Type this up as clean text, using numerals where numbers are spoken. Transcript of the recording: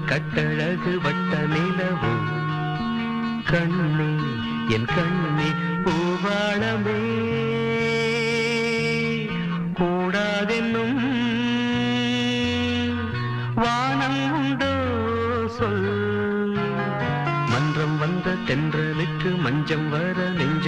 கட்டழகு வட்ட நிலவு கண்ணே என் கண்ணே பூவாளமே கூடாதென்னும் வானம் உண்டோ சொல் மன்றம் வந்த தென்றலுக்கு மஞ்சம் வர நெஞ்ச